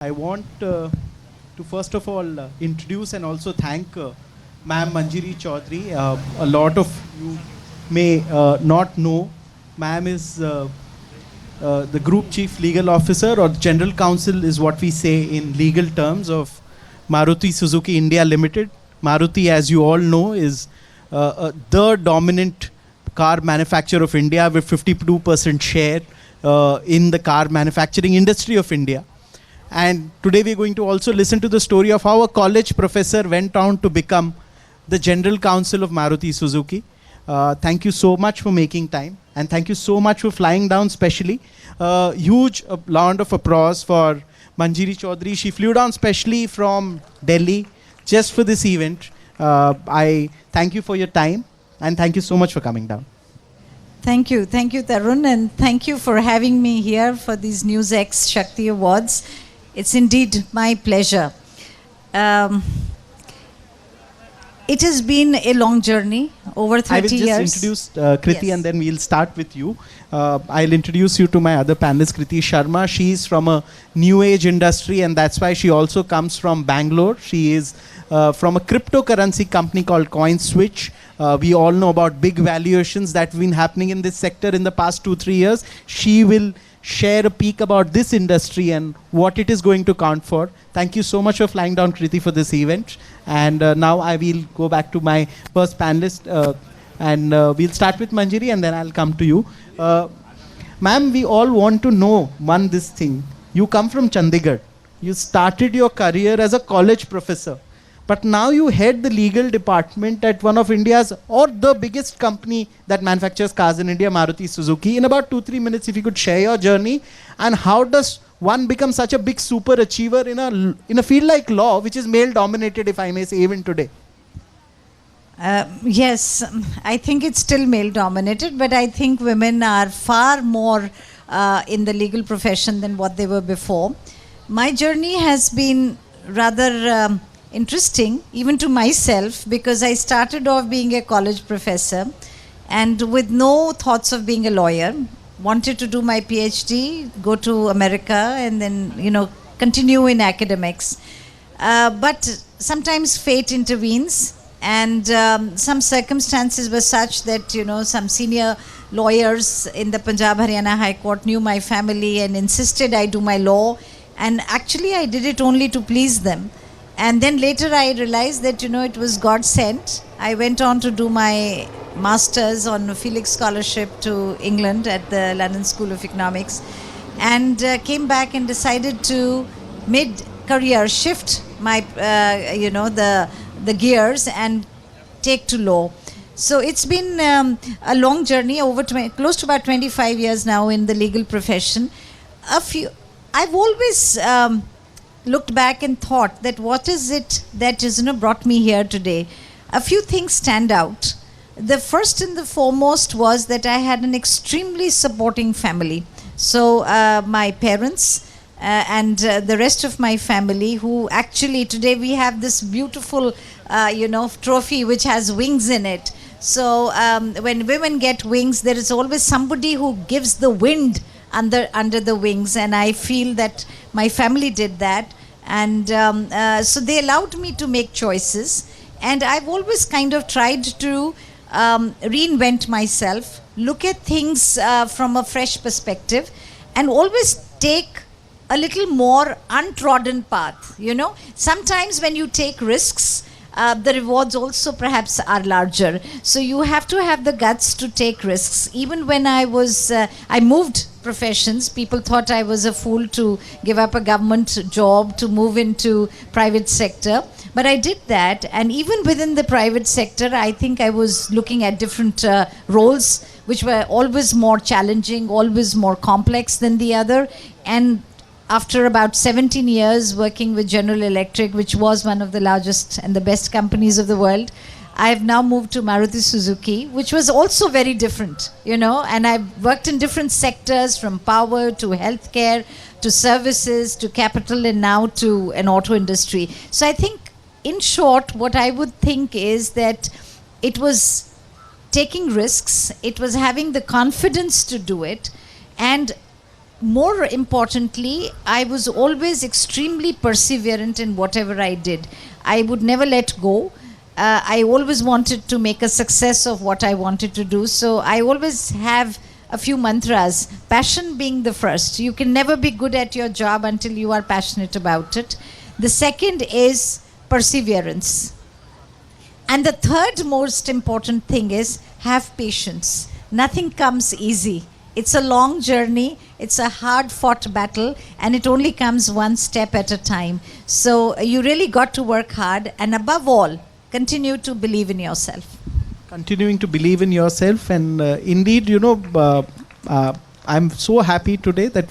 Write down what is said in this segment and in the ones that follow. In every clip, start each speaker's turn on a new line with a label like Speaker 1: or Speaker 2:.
Speaker 1: I want to first of all introduce and also thank Ma'am Manjiri Chaudhary. A lot of you may not know. Ma'am is the Group Chief Legal Officer, or General Counsel is what we say in legal terms, of Maruti Suzuki India Limited. Maruti, as you all know, is the dominant car manufacturer of India with 52% share in the car manufacturing industry of India. And today we're going to also listen to the story of how a college professor went on to become the General Counsel of Maruti Suzuki. Thank you so much for making time, and thank you so much for flying down specially. Huge round of applause for Manjiri Chaudhary. She flew down specially from Delhi just for this event. I thank you for your time, and thank you so much for coming down.
Speaker 2: Thank you, Tarun, and thank you for having me here for these NewsX Shakti Awards. It's indeed my pleasure. It has been a long journey, over 30 years.
Speaker 1: I will just introduce Kriti,
Speaker 2: Yes.
Speaker 1: and then we'll start with you. I'll introduce you to my other panelist, Kriti Sharma. She's from a new age industry, and that's why she also comes from Bangalore. She is from a cryptocurrency company called CoinSwitch. We all know about big valuations that have been happening in this sector in the past 2-3 years. She will share a peek about this industry and what it is going to count for. Thank you so much for flying down, Kriti, for this event. And now I will go back to my first panelist, and we'll start with Manjiri, and then I'll come to you. Ma'am, we all want to know this thing. You come from Chandigarh. You started your career as a college professor, but now you head the legal department at one of India's, or the biggest company that manufactures cars in India, Maruti Suzuki. In about 2-3 minutes, if you could share your journey, and how does one become such a big super achiever in a field like law, which is male dominated, if I may say, even today?
Speaker 2: Yes, I think it's still male dominated, but I think women are far more in the legal profession than what they were before. My journey has been rather interesting, even to myself, because I started off being a college professor and with no thoughts of being a lawyer. Wanted to do my PhD, go to America, and then, continue in academics. But sometimes fate intervenes, and some circumstances were such that, some senior lawyers in the Punjab Haryana High Court knew my family and insisted I do my law. And actually, I did it only to please them. And then later I realized that, it was God sent. I went on to do my master's on a Felix Scholarship to England at the London School of Economics, and came back and decided to mid-career shift my, the gears and take to law. So it's been a long journey, close to about 25 years now in the legal profession. I've always looked back and thought that what is it that is brought me here today. A few things stand out. The first and the foremost was that I had an extremely supporting family. So my parents and the rest of my family, who actually today we have this beautiful trophy which has wings in it. So when women get wings, there is always somebody who gives the wind under the wings, and I feel that my family did that. And so they allowed me to make choices, and I've always kind of tried to reinvent myself, look at things from a fresh perspective, and always take a little more untrodden path. Sometimes when you take risks, the rewards also perhaps are larger. So you have to have the guts to take risks. Even when I moved professions, people thought I was a fool to give up a government job to move into private sector. But I did that, and even within the private sector, I think I was looking at different roles, which were always more challenging, always more complex than the other. And after about 17 years working with General Electric, which was one of the largest and the best companies of the world, I have now moved to Maruti Suzuki, which was also very different, and I've worked in different sectors, from power to healthcare to services to capital, and now to an auto industry. So I think, in short, what I would think is that it was taking risks, it was having the confidence to do it, and more importantly, I was always extremely perseverant in whatever I did. I would never let go. I always wanted to make a success of what I wanted to do. So I always have a few mantras, passion being the first. You can never be good at your job until you are passionate about it. The second is perseverance. And the third most important thing is have patience. Nothing comes easy. It's a long journey, it's a hard-fought battle, and it only comes one step at a time. So you really got to work hard, and above all, continue to believe in yourself.
Speaker 1: Continuing to believe in yourself, and indeed, I'm so happy today that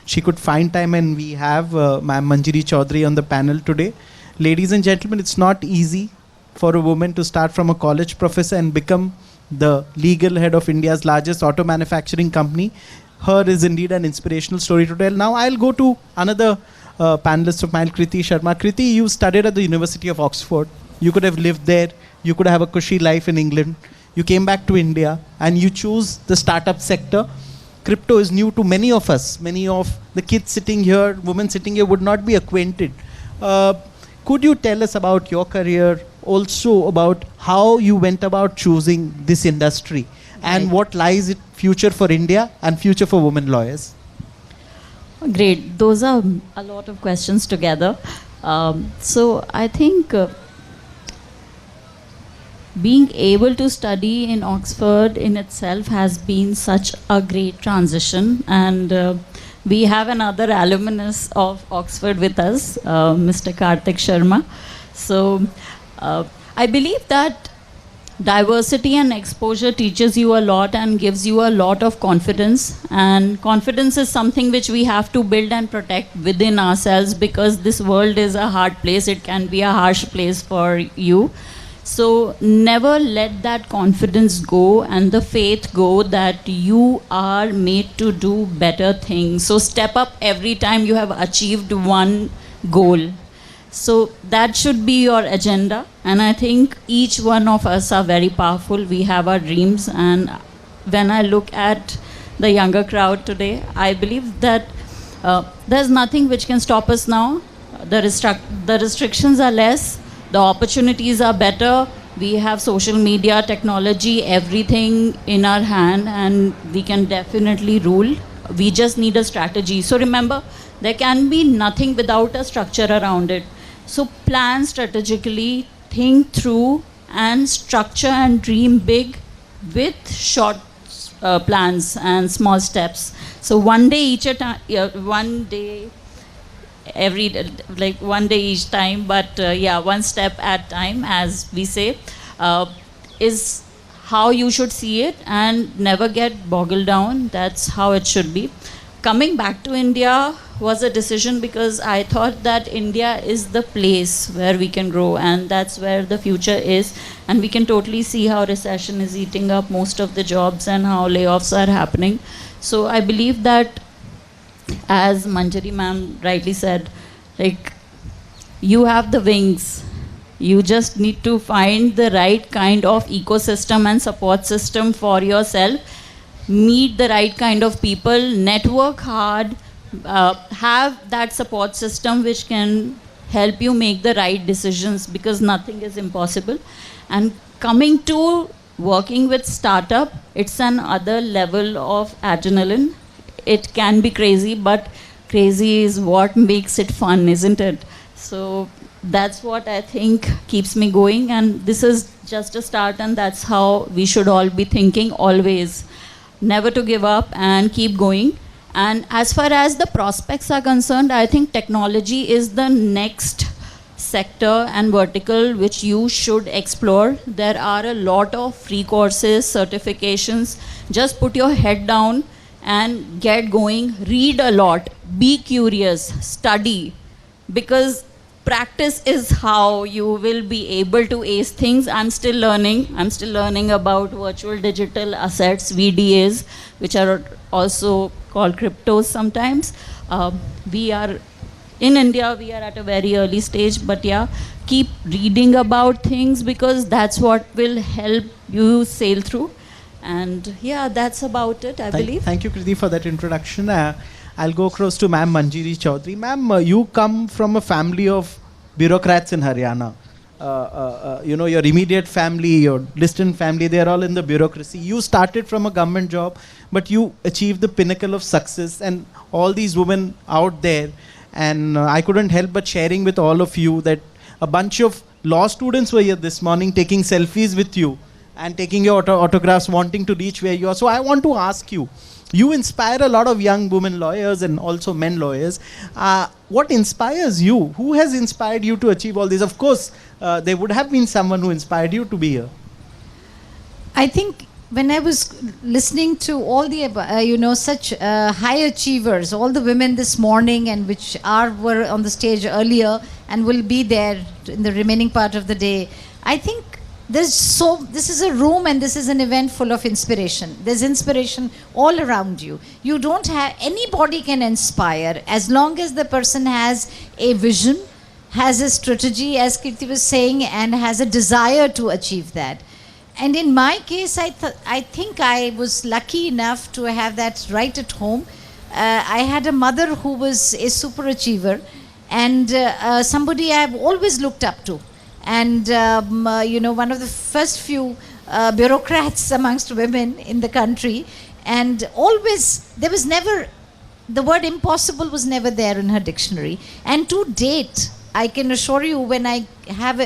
Speaker 1: she could find time, and we have Ma'am Manjiri Chaudhary on the panel today. Ladies and gentlemen, it's not easy for a woman to start from a college professor and become the legal head of India's largest auto manufacturing company. Her is indeed an inspirational story to tell. Now I'll go to another panelist of mine, Kriti Sharma. Kriti, you studied at the University of Oxford. You could have lived there. You could have a cushy life in England. You came back to India and you choose the startup sector. Crypto is new to many of us. Many of the kids sitting here, women sitting here would not be acquainted. Could you tell us about your career, also about how you went about choosing this industry and what lies in future for India and future for women lawyers?
Speaker 3: Great. Those are a lot of questions together. So I think being able to study in Oxford in itself has been such a great transition, and we have another alumnus of Oxford with us, Mr. Karthik Sharma. So I believe that diversity and exposure teaches you a lot and gives you a lot of confidence, and confidence is something which we have to build and protect within ourselves, because this world is a hard place. It can be a harsh place for you. So never let that confidence go and the faith go that you are made to do better things. So step up every time you have achieved one goal. So that should be your agenda, and I think each one of us are very powerful. We have our dreams, and when I look at the younger crowd today, I believe that there's nothing which can stop us now. The restrictions are less, the opportunities are better. We have social media, technology, everything in our hand, and we can definitely rule. We just need a strategy. So remember, there can be nothing without a structure around it. So plan strategically, think through, and structure and dream big with short plans and small steps. So one day each one day every like one day each time, but one step at time, as we say, is how you should see it, and never get boggled down. That's how it should be. Coming back to India was a decision because I thought that India is the place where we can grow, and that's where the future is. And we can totally see how recession is eating up most of the jobs and how layoffs are happening. So I believe that, as Manjari ma'am rightly said, like, you have the wings. You just need to find the right kind of ecosystem and support system for yourself. Meet the right kind of people, network hard, have that support system which can help you make the right decisions, because nothing is impossible. And coming to working with startup, it's another level of adrenaline. It can be crazy, but crazy is what makes it fun, isn't it? So that's what I think keeps me going, and this is just a start, and that's how we should all be thinking always. Never to give up and keep going. And as far as the prospects are concerned, I think technology is the next sector and vertical which you should explore. There are a lot of free courses, certifications. Just put your head down and get going. Read a lot, be curious, study, because practice is how you will be able to ace things. I'm still learning about virtual digital assets, VDAs, which are also called cryptos sometimes. We are in India, we are at a very early stage, but yeah, keep reading about things, because that's what will help you sail through. And yeah, that's about it, I believe.
Speaker 1: Thank you, Kriti, for that introduction. I'll go across to Ma'am Manjiri Chaudhary. Ma'am, you come from a family of bureaucrats in Haryana. Your immediate family, your distant family, they're all in the bureaucracy. You started from a government job, but you achieved the pinnacle of success, and all these women out there. And I couldn't help but sharing with all of you that a bunch of law students were here this morning taking selfies with you and taking your autographs, wanting to reach where you are. So I want to ask you, you inspire a lot of young women lawyers and also men lawyers. What inspires you? Who has inspired you to achieve all this? Of course, there would have been someone who inspired you to be here.
Speaker 2: I think when I was listening to all the, such high achievers, all the women this morning and which were on the stage earlier and will be there in the remaining part of the day, I think this is a room and this is an event full of inspiration. There's inspiration all around you. You don't have, anybody can inspire as long as the person has a vision, has a strategy, as Kirti was saying, and has a desire to achieve that. And in my case, I think I was lucky enough to have that right at home. I had a mother who was a super achiever and somebody I've always looked up to. And, one of the first few bureaucrats amongst women in the country. And always, there was never, the word impossible was never there in her dictionary. And to date, I can assure you, when I have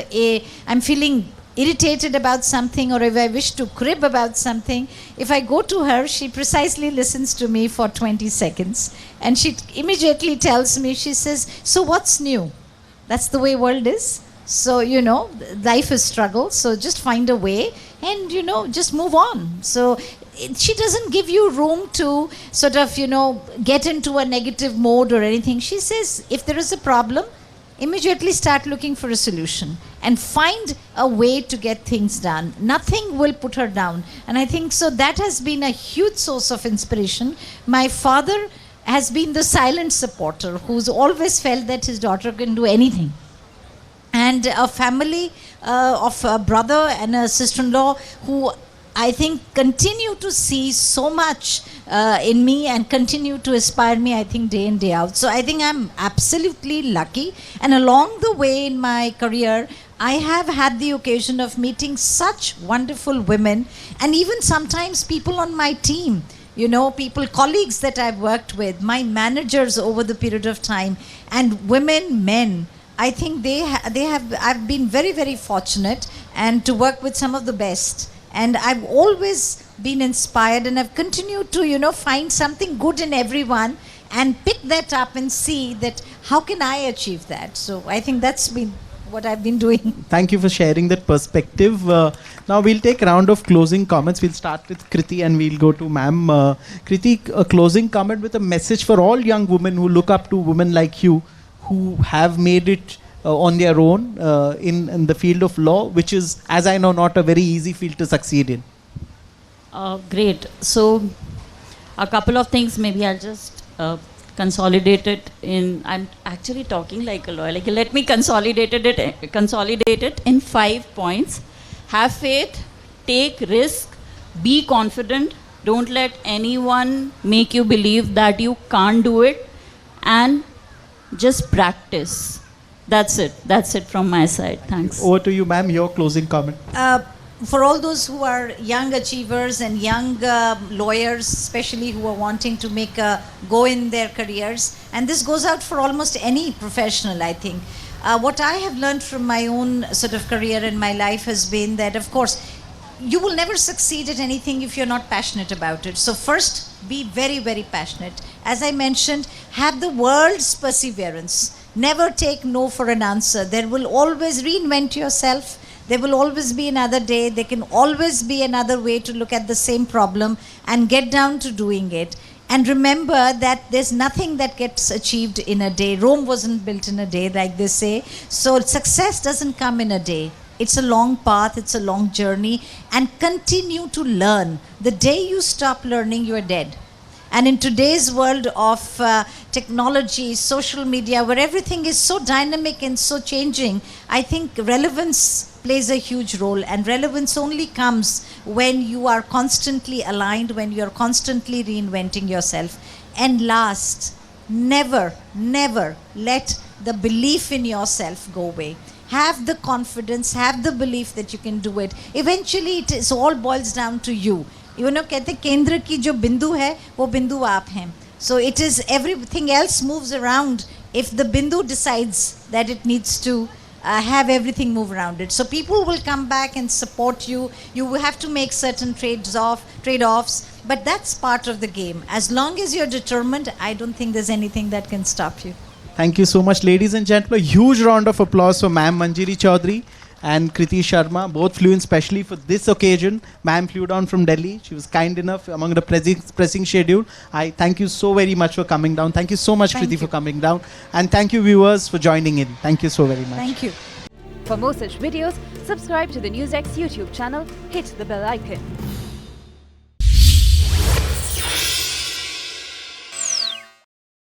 Speaker 2: I'm feeling irritated about something, or if I wish to crib about something, if I go to her, she precisely listens to me for 20 seconds. And she immediately tells me, she says, so what's new? That's the way world is. So, life is struggle. So just find a way and, just move on. So she doesn't give you room to sort of, get into a negative mode or anything. She says, if there is a problem, immediately start looking for a solution and find a way to get things done. Nothing will put her down. And I think so that has been a huge source of inspiration. My father has been the silent supporter who's always felt that his daughter can do anything. And a family of a brother and a sister-in-law who I think continue to see so much in me and continue to inspire me, I think, day in, day out. So I think I'm absolutely lucky. And along the way in my career, I have had the occasion of meeting such wonderful women, and even sometimes people on my team, colleagues that I've worked with, my managers over the period of time, and women, men. I think I've been very, very fortunate and to work with some of the best. And I've always been inspired, and I've continued to, find something good in everyone and pick that up and see that how can I achieve that. So I think that's been what I've been doing.
Speaker 1: Thank you for sharing that perspective. Now we'll take a round of closing comments. We'll start with Kriti and we'll go to Ma'am. Kriti, a closing comment with a message for all young women who look up to women like you, who have made it on their own in the field of law, which is, as I know, not a very easy field to succeed in.
Speaker 3: Great. So, a couple of things, maybe I'll just consolidate it in, I'm actually talking like a lawyer, let me consolidate it in 5 points. Have faith, take risk, be confident, don't let anyone make you believe that you can't do it, and just practice. That's it from my side. Thanks.
Speaker 1: Over to you, ma'am, your closing comment.
Speaker 2: For all those who are young achievers and young lawyers, especially who are wanting to make a go in their careers, and this goes out for almost any professional, I think. What I have learned from my own sort of career in my life has been that, of course, you will never succeed at anything if you're not passionate about it. So first, be very, very passionate. As I mentioned, have the world's perseverance. Never take no for an answer. There will always reinvent yourself. There will always be another day. There can always be another way to look at the same problem and get down to doing it. And remember that there's nothing that gets achieved in a day. Rome wasn't built in a day, like they say. So success doesn't come in a day. It's a long path, it's a long journey, and continue to learn. The day you stop learning, you're dead. And in today's world of technology, social media, where everything is so dynamic and so changing, I think relevance plays a huge role. And relevance only comes when you are constantly aligned, when you're constantly reinventing yourself. And last, never, never let the belief in yourself go away. Have the confidence, have the belief that you can do it. Eventually, it is all boils down to you. You know, कहते केंद्र की जो बिंदु है, वो बिंदु आप हैं. So it is, everything else moves around if the bindu decides that it needs to have everything move around it. So people will come back and support you. You will have to make certain trade-offs, but that's part of the game. As long as you're determined, I don't think there's anything that can stop you.
Speaker 1: Thank you so much, ladies and gentlemen. Huge round of applause for Ma'am Manjiri Chaudhary and Kriti Sharma. Both flew in specially for this occasion. Ma'am flew down from Delhi. She was kind enough among the pressing schedule. I thank you so very much for coming down. Thank you so much, Kriti, for coming down. And thank you, viewers, for joining in. Thank you so very much.
Speaker 2: Thank you.
Speaker 4: For more such videos, subscribe to the NewsX YouTube channel, hit the bell icon.